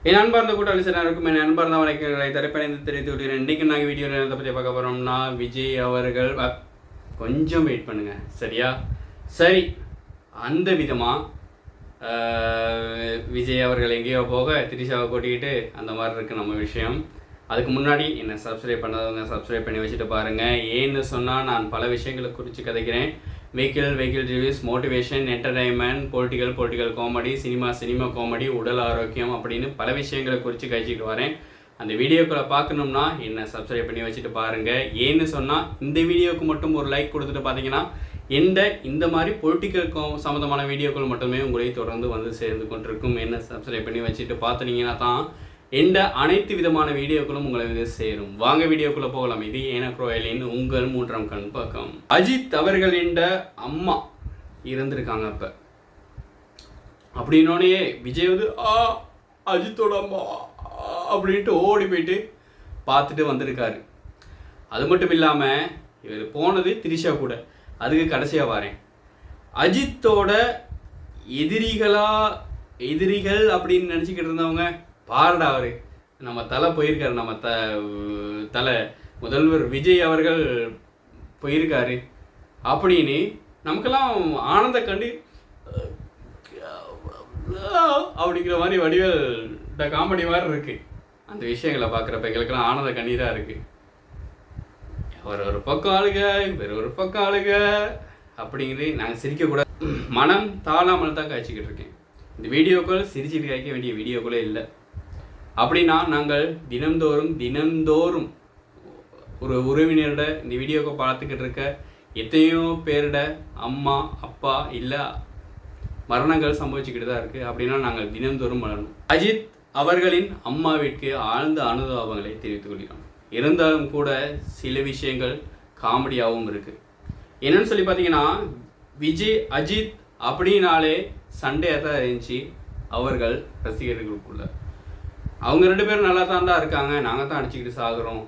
என் அன்பார்ந்த கூட்டாளி எல்லாருக்கும் என் அன்பார்ந்த வணக்கங்களை தரப்படைந்து தெரிவித்து விடுகிறேன். இன்றைக்கு நாங்கள் வீடியோ எதை பற்றி பார்க்க போகிறோம்னா, விஜய் அவர்கள் கொஞ்சம் வெயிட் பண்ணுங்க சரியா? சரி, அந்த விதமாக விஜய் அவர்கள் எங்கேயோ போக திரிஷாவை கூட்டிக்கிட்டு அந்த மாதிரி இருக்குது நம்ம விஷயம். அதுக்கு முன்னாடி என்னை சப்ஸ்கிரைப் பண்ணாதவங்க சப்ஸ்கிரைப் பண்ணி வச்சுட்டு பாருங்கள். ஏன்னு சொன்னால் நான் பல விஷயங்களை குறித்து கதைக்கிறேன். Vehicle reviews, motivation, entertainment, political comedy, cinema comedy, உடல் ஆரோக்கியம் அப்படின்னு பல விஷயங்களை குறித்து கழிச்சிட்டு வரேன். அந்த வீடியோக்களை பார்க்கணும்னா என்னை சப்ஸ்கிரைப் பண்ணி வச்சுட்டு பாருங்கள். ஏன்னு சொன்னால் இந்த வீடியோவுக்கு மட்டும் ஒரு லைக் கொடுத்துட்டு பார்த்தீங்கன்னா இந்த மாதிரி பொலிட்டிக்கல் சம்மந்தமான வீடியோக்கள் மட்டுமே உங்களை தொடர்ந்து வந்து சேர்ந்து கொண்டிருக்கும். என்ன சப்ஸ்கிரைப் பண்ணி வச்சுட்டு பார்த்துனீங்கன்னா தான் அனைத்து விதமான வீடியோக்களும் உங்களை வந்து சேரும். வாங்க வீடியோக்குள்ளே போகலாம். இது ஏனக்ரோயலின் உங்கள் மூன்றாம் கண் பக்கம். அஜித் அவர்களின் அம்மா இருந்திருக்காங்க. அப்போ அப்படின்னோடனே விஜய் வந்து அஜித்தோட அம்மா அப்படின்ட்டு ஓடி போயிட்டு பார்த்துட்டு வந்திருக்காரு. அது மட்டும் இல்லாமல் இவர் போனது திரிஷா கூட. அதுக்கு கடைசியாக வரேன். அஜித்தோட எதிரிகள் அப்படின்னு நினச்சிக்கிட்டு இருந்தவங்க பாருடா, அவர் நம்ம தலை போயிருக்காரு. நம்ம தலை முதல்வர் விஜய் அவர்கள் போயிருக்காரு அப்படின்னு நமக்கெல்லாம் ஆனந்த கண்டு அப்படிங்கிற மாதிரி வடிவேல் காமெடி மாதிரி இருக்கு. அந்த விஷயங்களை பார்க்குறப்ப எங்களுக்கெல்லாம் ஆனந்த கண்ணீராக இருக்கு. அவர் ஒரு பக்கம் ஆளுங்க, வேறு ஒரு பக்கம் ஆளுங்க அப்படிங்கிறது நாங்கள் சிரிக்கக்கூடாது. மனம் தாழாமல் தான் காய்ச்சிக்கிட்டு இருக்கேன். இந்த வீடியோக்கள் சிரிச்சிட்டு காய்க்க வேண்டிய வீடியோக்களே இல்லை. அப்படின்னா நாங்கள் தினந்தோறும் ஒரு உறவினரோட இந்த வீடியோவை பார்த்துக்கிட்டு இருக்க எத்தனையோ பேரோட அம்மா அப்பா இல்லை மரணங்கள் சம்பவிச்சுக்கிட்டு தான் இருக்குது. அப்படின்னா நாங்கள் தினந்தோறும் வளரணும். அஜித் அவர்களின் அம்மாவிற்கு ஆழ்ந்த அனுதாபங்களை தெரிவித்துக் கொள்கிறோம். இருந்தாலும் கூட சில விஷயங்கள் காமெடியாகவும் இருக்குது. என்னன்னு சொல்லி பார்த்தீங்கன்னா, விஜய் அஜித் அப்படின்னாலே சண்டையாக தான் இருந்துச்சு அவர்கள் ரசிகர்களுக்குள்ள. அவங்க ரெண்டு பேரும் நல்லா தான் இருக்காங்க, நாங்கள் தான் அடிச்சுக்கிட்டு சாகுறோம்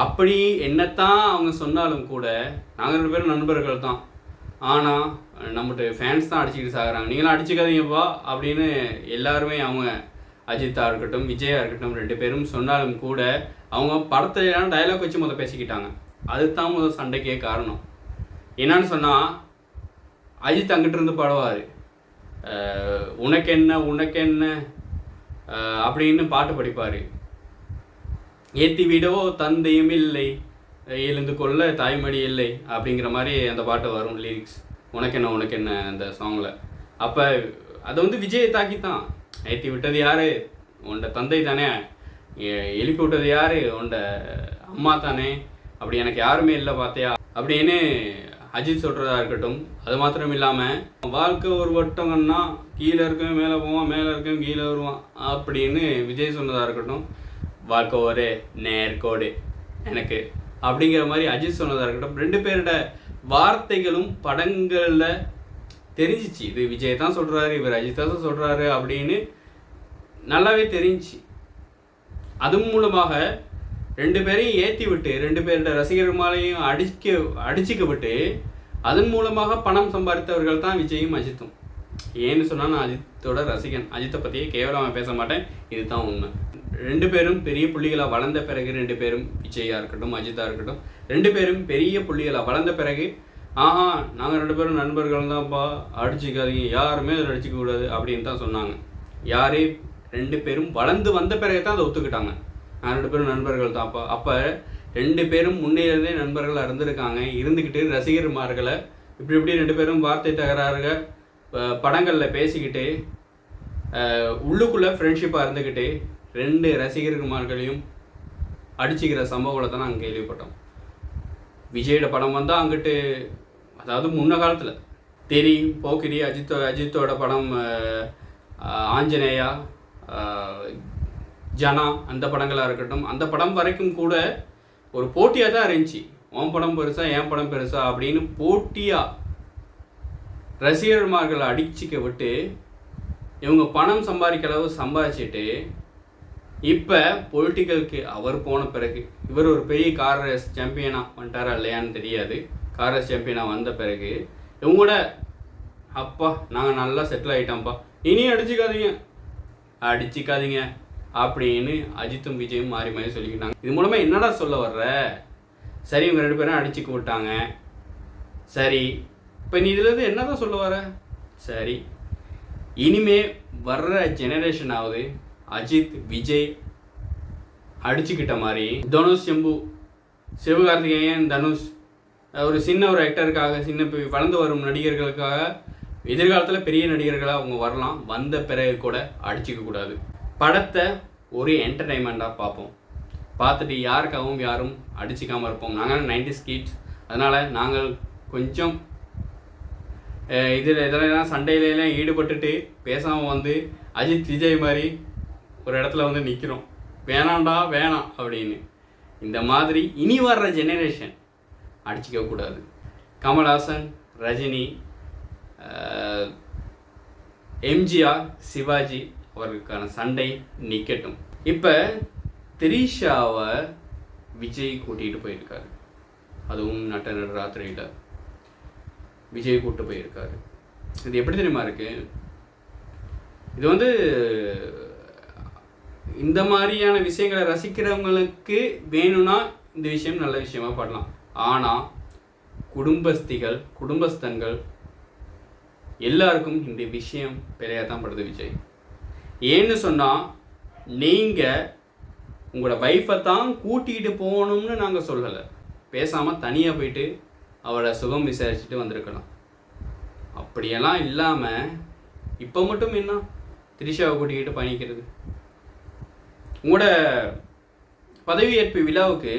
அப்படி என்னத்தான் அவங்க சொன்னாலும் கூட நாங்கள் ரெண்டு பேரும் நண்பர்கள் தான். ஆனால் நம்மகிட்ட ஃபேன்ஸ் தான் அடிச்சுக்கிட்டு சாகுறாங்க, நீங்களாம் அடிச்சுக்காதீங்கப்பா அப்படின்னு எல்லாருமே அவங்க அஜித்தாக இருக்கட்டும் விஜயாக இருக்கட்டும் ரெண்டு பேரும் சொன்னாலும் கூட அவங்க படத்துல டயலாக் வச்சு பேசிக்கிட்டாங்க. அதுதான் சண்டைக்கே காரணம். என்னன்னு சொன்னால், அஜித் அங்கிட்டு இருந்து பாடுவார், உனக்கென்ன அப்படின்னு பாட்டு படிப்பார். ஏத்தி விடோ தந்தையும் இல்லை, எழுந்து கொள்ள தாய்மடி இல்லை அப்படிங்கிற மாதிரி அந்த பாட்டு வரும் லிரிக்ஸ். உனக்கென்ன அந்த சாங்கில். அப்போ அதை வந்து விஜயை தாக்கித்தான். ஏற்றி விட்டது யார்? உன்ட தந்தை தானே. எழுப்பி விட்டது யார்? உன்ட அம்மா தானே. அப்படி எனக்கு யாருமே இல்லை பார்த்தியா அப்படின்னு அஜித் சொல்கிறதா இருக்கட்டும். அது மாத்திரம் இல்லாமல் வாழ்க்கை ஒரு வட்டங்கன்னா கீழே இருக்கவன் மேலே போவான், மேலே இருக்கவன் கீழே வருவான் அப்படின்னு விஜய் சொன்னதாக இருக்கட்டும். வாழ்க்கை ஒரே நேர்கோடு எனக்கு அப்படிங்கிற மாதிரி அஜித் சொன்னதாக இருக்கட்டும். ரெண்டு பேரோட வார்த்தைகளும் படங்களில் தெரிஞ்சிச்சு. இது விஜய் தான் சொல்கிறாரு, இவர் அஜித் தான் சொல்கிறாரு அப்படின்னு நல்லாவே தெரிஞ்சிச்சு. அது மூலமாக ரெண்டு பேரையும் ஏற்றி விட்டு ரெண்டு பேரோட ரசிகர்கள் மேலேயும் அடிச்சுக்கப்பட்டு அதன் மூலமாக பணம் சம்பாதித்தவர்கள் தான் விஜயும் அஜித்தும். ஏன்னு சொன்னால் நான் அஜித்தோட ரசிகன், அஜித்தை பற்றியே கேவலமாக பேச மாட்டேன், இதுதான் உண்மை. ரெண்டு பேரும் பெரிய புள்ளிகளாக வளர்ந்த பிறகு ரெண்டு பேரும் விஜயாக இருக்கட்டும் அஜித்தாக இருக்கட்டும் ரெண்டு பேரும் பெரிய புள்ளிகளாக வளர்ந்த பிறகு நாங்கள் ரெண்டு பேரும் நண்பர்கள் தான்ப்பா, அடிச்சுக்காதீங்க, யாருமே அதில் அடிச்சிக்க கூடாது அப்படின்னு தான் சொன்னாங்க. யாரே ரெண்டு பேரும் வளர்ந்து வந்த பிறகு தான் அதை ஒத்துக்கிட்டாங்க. நான் ரெண்டு பேரும் நண்பர்கள் தான்ப்பா. அப்போ ரெண்டு பேரும் முன்னேறதே நண்பர்களாக இருந்துக்கிட்டு ரசிகர்மார்களை இப்படி ரெண்டு பேரும் வார்த்தை தகராறுக படங்களில் பேசிக்கிட்டு உள்ளுக்குள்ளே ஃப்ரெண்ட்ஷிப்பாக இருந்துக்கிட்டு ரெண்டு ரசிகர்மார்களையும் அடிச்சுக்கிற சம்பவங்களை தான் நாங்கள் கேள்விப்பட்டோம். விஜயோட படம் வந்தால் அங்கிட்டு, அதாவது முன்ன காலத்தில் தெரி போக்கிரி, அஜித்தோட படம் ஆஞ்சநேயா, ஜனா அந்த படங்களாக இருக்கட்டும், அந்த படம் வரைக்கும் கூட ஒரு போட்டியாக தான் இருந்துச்சு. உன் படம் பெருசா என் படம் பெருசா அப்படின்னு போட்டியாக ரசிகர்மார்களை அடிச்சிக்க விட்டு இவங்க பணம் சம்பாதிக்கிற அளவு சம்பாதிச்சுட்டு இப்போ பொலிட்டிக்கலுக்கு அவர் போன பிறகு இவர் ஒரு பெரிய கார் ரேஸ் சாம்பியனாக வந்துட்டாரா இல்லையான்னு தெரியாது. கார் ரேஸ் சாம்பியனாக வந்த பிறகு இவங்களோட அப்பா நாங்கள் நல்லா செட்டில் ஆகிட்டோம்ப்பா, இனி அடிச்சுக்காதீங்க அப்படின்னு அஜித்தும் விஜயும் மாறி மாறி சொல்லிக்கிட்டாங்க. இது மூலமாக என்னடா சொல்ல வர்ற? சரி, இவங்க 2 பேரும் அடிச்சுக்க விட்டாங்க, சரி, இப்போ நீ இதுலேருந்து என்ன தான் சொல்ல வர? சரி, இனிமே வர்ற ஜெனரேஷனாவது அஜித் விஜய் அடிச்சுக்கிட்ட மாதிரி தனுஷ் செம்பு, சிவகார்த்திகேயன் தனுஷ், ஒரு சின்ன ஒரு ஆக்டருக்காக, சின்ன வளர்ந்து வரும் நடிகர்களுக்காக எதிர்காலத்தில் பெரிய நடிகர்களாக அவங்க வரலாம். வந்த பிறகு கூட அடிச்சுக்க கூடாது. படத்தை ஒரு என்டர்டைன்மெண்ட்டாக பார்ப்போம். பார்த்துட்டு யாருக்காகவும் யாரும் அடிச்சுக்காமல் இருப்போம். நாங்கள் 90s கிட்ஸ், அதனால் நாங்கள் கொஞ்சம் இதெல்லாம் சண்டையிலாம் ஈடுபட்டுட்டு பேசாமல் வந்து அஜித் விஜய் மாதிரி ஒரு இடத்துல வந்து நிற்கிறோம். வேணாண்டா வேணாம் அப்படின்னு. இந்த மாதிரி இனி வர்ற ஜெனரேஷன் அடிச்சிக்கக்கூடாது. கமல்ஹாசன், ரஜினி, எம்ஜிஆர், சிவாஜி அவர்களுக்கான சண்டை நிற்கட்டும். இப்போ திரிஷாவை விஜய் கூட்டிகிட்டு போயிருக்காரு. அதுவும் நட்ட ராத்திரியில் விஜய் கூட்டு போயிருக்காரு. இது எப்படி தெரியுமா இருக்கு? இது வந்து இந்த மாதிரியான விஷயங்களை ரசிக்கிறவங்களுக்கு வேணும்னா இந்த விஷயம் நல்ல விஷயமா படலாம். ஆனால் குடும்பஸ்தன்கள் எல்லாருக்கும் இந்த விஷயம் பெரியா தான் படுது விஜய். ஏன்னு சொன்னால், நீங்கள் உங்களோட வைஃபை தான் கூட்டிகிட்டு போகணும்னு நாங்கள் சொல்லலை. பேசாமல் தனியாக போயிட்டு அவளை சுகம் விசாரிச்சுட்டு வந்திருக்கலாம். அப்படியெல்லாம் இல்லாமல் இப்போ மட்டும் என்ன திரிஷாவை கூட்டிக்கிட்டு பயணிக்கிறது? உங்களோட பதவியேற்பு விழாவுக்கு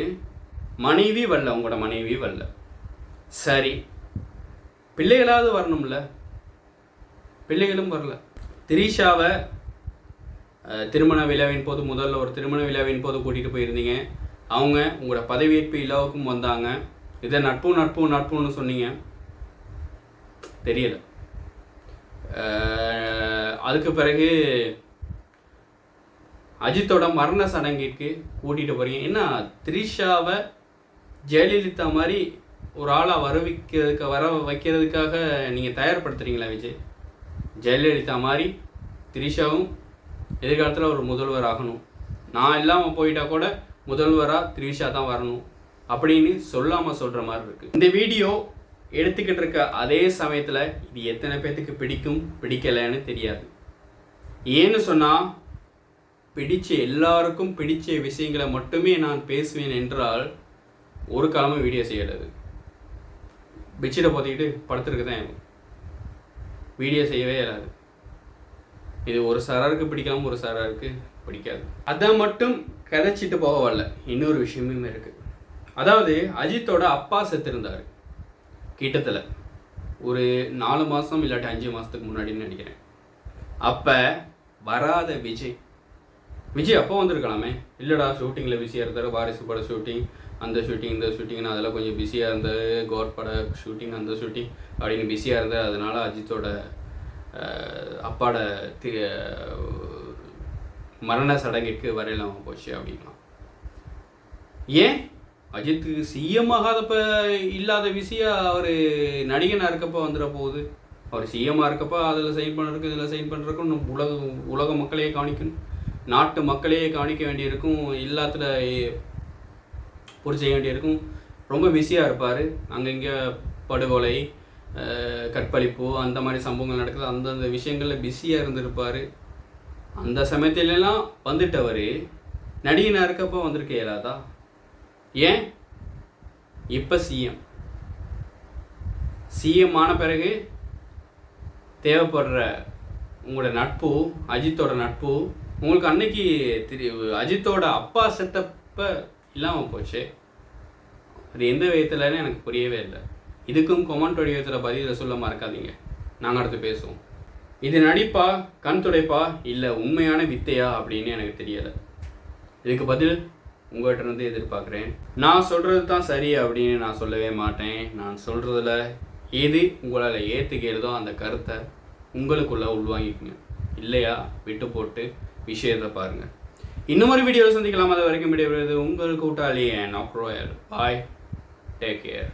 மனைவி வரல, உங்களோட மனைவி வரல, சரி, பிள்ளைகளாவது வரணும்ல, பிள்ளைகளும் வரல. திரிஷாவை திருமண விழாவின் போது, முதல்ல ஒரு திருமண விழாவின் போது கூட்டிகிட்டு போயிருந்தீங்க. அவங்க உங்களோட பதவியேற்பு விழாவுக்கும் வந்தாங்க. இதை நட்புன்னு சொன்னீங்க, தெரியல. அதுக்கு பிறகு அஜித்தோட மரண சடங்கிற்கு கூட்டிகிட்டு போகிறீங்க. என்ன திரிஷாவை ஜெயலலிதா மாதிரி ஒரு ஆளாக வர வைக்கிறதுக்காக நீங்கள் தயார்படுத்துகிறீங்களா விஜய்? ஜெயலலிதா மாதிரி திரிஷாவும் எதிர்காலத்தில் ஒரு முதல்வர் ஆகணும், நான் இல்லாமல் போயிட்டா கூட முதல்வராக திரிஷா தான் வரணும் அப்படின்னு சொல்லாமல் சொல்கிற மாதிரி இருக்குது. இந்த வீடியோ எடுத்துக்கிட்டு இருக்க அதே சமயத்தில் இது எத்தனை பேர்த்துக்கு பிடிக்கும் பிடிக்கலைன்னு தெரியாது. ஏன்னு சொன்னால், எல்லாருக்கும் பிடிச்ச விஷயங்களை மட்டுமே நான் பேசுவேன் என்றால் ஒரு காலமும் வீடியோ செய்யலாது. பெட்ஷீட்டை பார்த்துக்கிட்டு படுத்துருக்கு தான் வீடியோ செய்யவே இயலாது. இது ஒரு சாராருக்கு பிடிக்கலாம், ஒரு சாராருக்கு பிடிக்காது. அதை மட்டும் கதைச்சிட்டு போக வரல, இன்னொரு விஷயமும் இருக்குது. அதாவது அஜித்தோட அப்பா செத்துருந்தார் கிட்டத்தில் ஒரு 4 மாதம் இல்லாட்டி 5 மாதத்துக்கு முன்னாடின்னு நினைக்கிறேன். அப்போ வராத விஜய் அப்போ வந்திருக்கலாமே. இல்லைடா, ஷூட்டிங்கில் பிஸியாக இருந்தார், வாரிசு பட ஷூட்டிங், அந்த ஷூட்டிங் இந்த ஷூட்டிங்னு அதெல்லாம் கொஞ்சம் பிஸியாக இருந்தார், கோர் பட ஷூட்டிங் அந்த ஷூட்டிங் அப்படின்னு பிஸியாக இருந்தார். அதனால் அஜித்தோட அப்பாட மரண சடங்கிற்கு வரையிலாமல் போச்சு அப்படின்னா. ஏன் அஜித்துக்கு சிஎம் ஆகாதப்ப இல்லாத விஷயம் அவர் நடிகனாக இருக்கப்போ வந்துட போகுது. அவர் சிஎம்மாக இருக்கப்போ அதில் சைன் பண்ணுறதுக்கு இதில் சைன் பண்ணுறதுக்கும் உலக மக்களையே கவனிக்கணும், நாட்டு மக்களையே கவனிக்க வேண்டியிருக்கும், எல்லாத்துல பொறுத்து செய்ய வேண்டியிருக்கும். ரொம்ப பிஸியாக இருப்பார். அங்கே இங்கே படுகொலை, கற்பழிப்பு அந்த மாதிரி சம்பவங்கள் நடக்குது, அந்தந்த விஷயங்களில் பிஸியாக இருந்திருப்பார். அந்த சமயத்திலலாம் வந்துட்டவர் நடிகனாக இருக்கப்போ வந்திருக்க இயலாதா? ஏன் இப்போ சிஎம் ஆன பிறகு தேவைப்படுற உங்களோட நட்பு, அஜித்தோட நட்பு உங்களுக்கு அன்னைக்கு அஜித்தோட அப்பா செத்தப்ப இல்லாமல் போச்சு. அது எந்த விதத்துலன்னு எனக்கு புரியவே இல்லை. இதுக்கும் கொமெண்ட் வடிவத்தில் பதிவில் சொல்ல மறக்காதீங்க. நாங்கள் அடுத்து பேசுவோம். இது நடிப்பா, கண் துடைப்பா, இல்லை உண்மையான வித்தையா அப்படின்னு எனக்கு தெரியலை. இதுக்கு பதில் உங்கள்கிட்ட இருந்து எதிர்பார்க்குறேன். நான் சொல்கிறது தான் சரி அப்படின்னு நான் சொல்லவே மாட்டேன். நான் சொல்கிறதுல எது உங்களால் ஏற்றுக்கிறதோ அந்த கருத்தை உங்களுக்குள்ளே உள்வாங்கிக்கங்க. இல்லையா விட்டு போட்டு விஷயத்தை பாருங்கள். இன்னும் ஒரு வீடியோவில் சந்திக்கலாம். அது வரைக்கும் விடைபெறுவது உங்கள் கூட்டாளி நாக் ராயல். பாய், டேக் கேர்.